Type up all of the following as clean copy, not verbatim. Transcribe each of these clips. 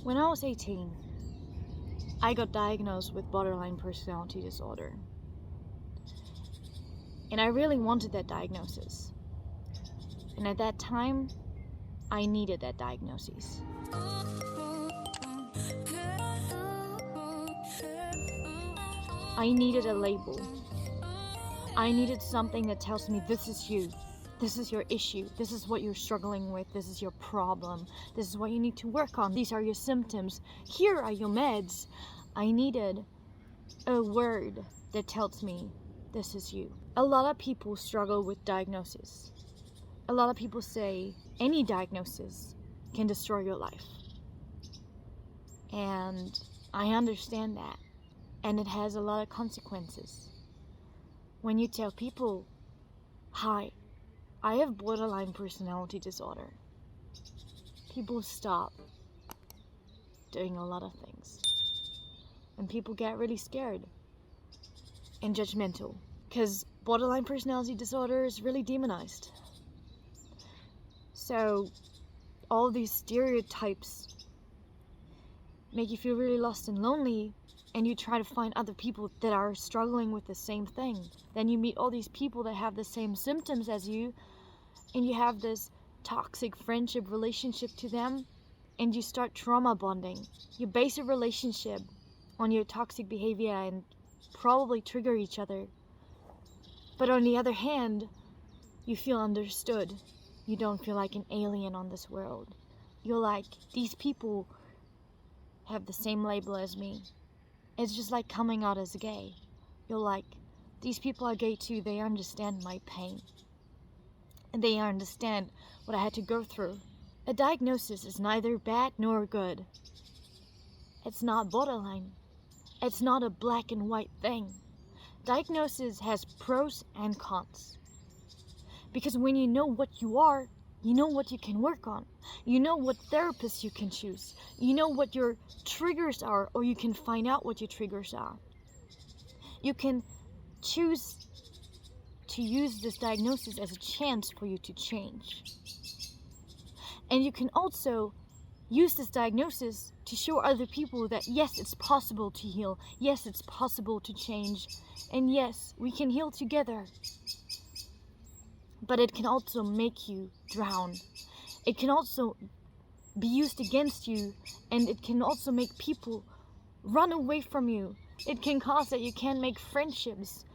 When I was 18, I got diagnosed with borderline personality disorder. And I really wanted that diagnosis. And at that time, I needed that diagnosis. I needed a label. I needed something that tells me this is you. This is your issue. This is what you're struggling with. This is your problem. This is what you need to work on. These are your symptoms. Here are your meds. I needed a word that tells me this is you. A lot of people struggle with diagnosis. A lot of people say any diagnosis can destroy your life. And I understand that. And it has a lot of consequences. When you tell people, hi, I have borderline personality disorder, people stop doing a lot of things. And people get really scared and judgmental. Because borderline personality disorder is really demonized. So all these stereotypes make you feel really lost and lonely, and you try to find other people that are struggling with the same thing. Then you meet all these people that have the same symptoms as you, and you have this toxic friendship relationship to them, and you start trauma bonding. You base a relationship on your toxic behavior and probably trigger each other. But on the other hand, you feel understood. You don't feel like an alien on this world. You're like, these people have the same label as me. It's just like coming out as gay. You're like, these people are gay too. They understand my pain. And they understand what I had to go through. A diagnosis is neither bad nor good. It's not borderline. It's not a black and white thing. Diagnosis has pros and cons. Because when you know what you are, you know what you can work on. You know what therapists you can choose. You know what your triggers are, or you can find out what your triggers are. You can choose to use this diagnosis as a chance for you to change. And you can also use this diagnosis to show other people that yes, it's possible to heal. Yes, it's possible to change. And yes, we can heal together. But it can also make you drown. It can also be used against you, and it can also make people run away from you. It can cause that you can't make friendships.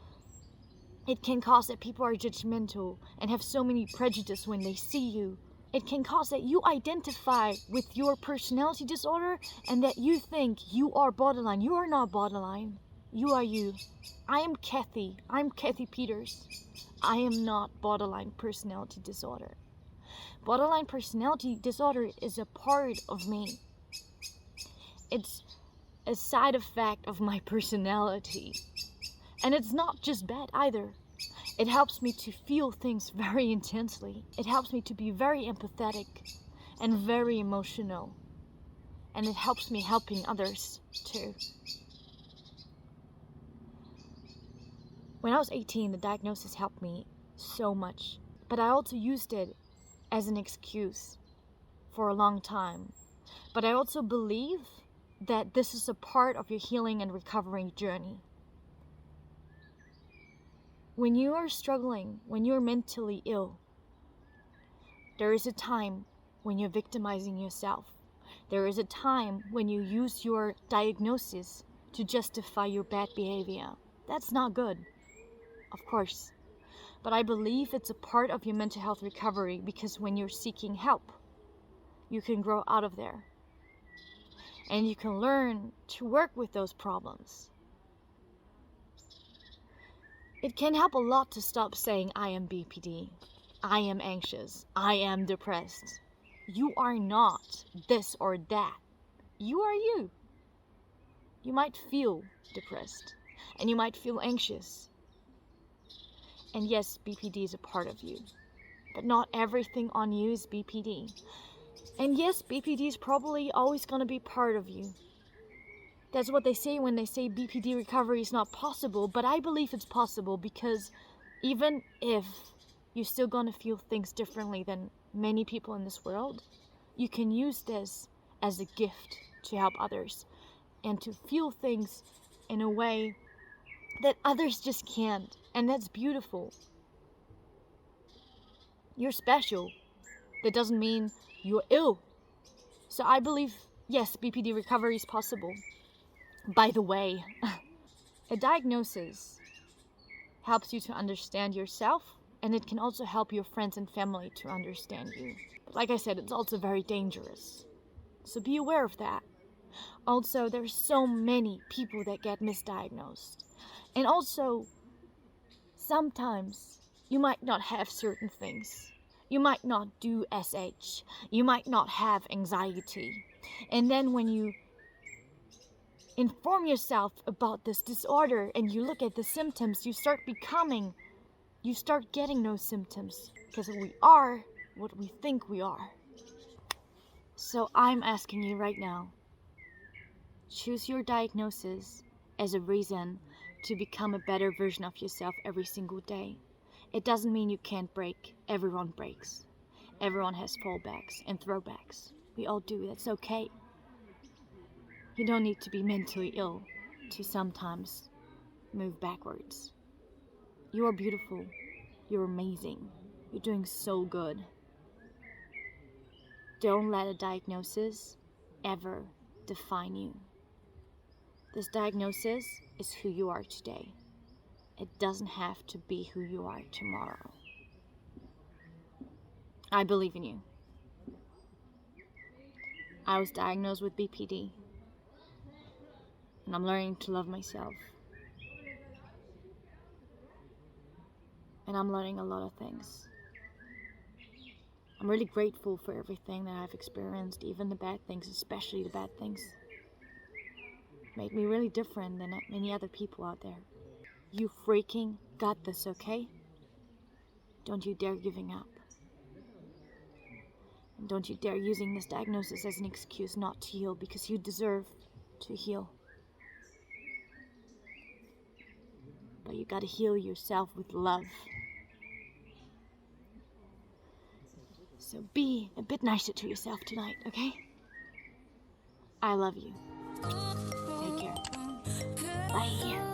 It can cause that people are judgmental and have so many prejudice when they see you. It can cause that you identify with your personality disorder and that you think you are borderline. You are not borderline. You are you. I am Kathy. I'm Kathy Peters. I am not borderline personality disorder. Borderline personality disorder is a part of me. It's a side effect of my personality. And it's not just bad either. It helps me to feel things very intensely. It helps me to be very empathetic and very emotional. And it helps me helping others too. When I was 18, the diagnosis helped me so much. But I also used it as an excuse for a long time. But I also believe that this is a part of your healing and recovery journey. When you are struggling, when you're mentally ill, there is a time when you're victimizing yourself. There is a time when you use your diagnosis to justify your bad behavior. That's not good, of course. But I believe it's a part of your mental health recovery, because when you're seeking help, you can grow out of there. And you can learn to work with those problems. It can help a lot to stop saying, I am BPD, I am anxious, I am depressed. You are not this or that. You are you. You might feel depressed, and you might feel anxious. And yes, BPD is a part of you, but not everything on you is BPD. And yes, BPD is probably always going to be part of you. That's what they say when they say BPD recovery is not possible, but I believe it's possible, because even if you're still going to feel things differently than many people in this world, you can use this as a gift to help others and to feel things in a way that others just can't. And that's beautiful. You're special. That doesn't mean you're ill. So I believe, yes, BPD recovery is possible. By the way, a diagnosis helps you to understand yourself, and it can also help your friends and family to understand you. But like I said, it's also very dangerous. So be aware of that. Also, there's so many people that get misdiagnosed. And also, sometimes you might not have certain things. You might not do SH. You might not have anxiety. And then when you inform yourself about this disorder and you look at the symptoms, you start getting those symptoms, because we are what we think we are. So I'm asking you right now, choose your diagnosis as a reason to become a better version of yourself every single day. It doesn't mean you can't break. Everyone breaks. Everyone has fallbacks and throwbacks. We all do. That's okay. You don't need to be mentally ill to sometimes move backwards. You are beautiful. You're amazing. You're doing so good. Don't let a diagnosis ever define you. This diagnosis is who you are today. It doesn't have to be who you are tomorrow. I believe in you. I was diagnosed with BPD, and I'm learning to love myself. And I'm learning a lot of things. I'm really grateful for everything that I've experienced, even the bad things, especially the bad things. Made me really different than many other people out there. You freaking got this, okay? Don't you dare giving up. And don't you dare using this diagnosis as an excuse not to heal, because you deserve to heal. But you gotta heal yourself with love. So be a bit nicer to yourself tonight, okay? I love you. Take care. Bye.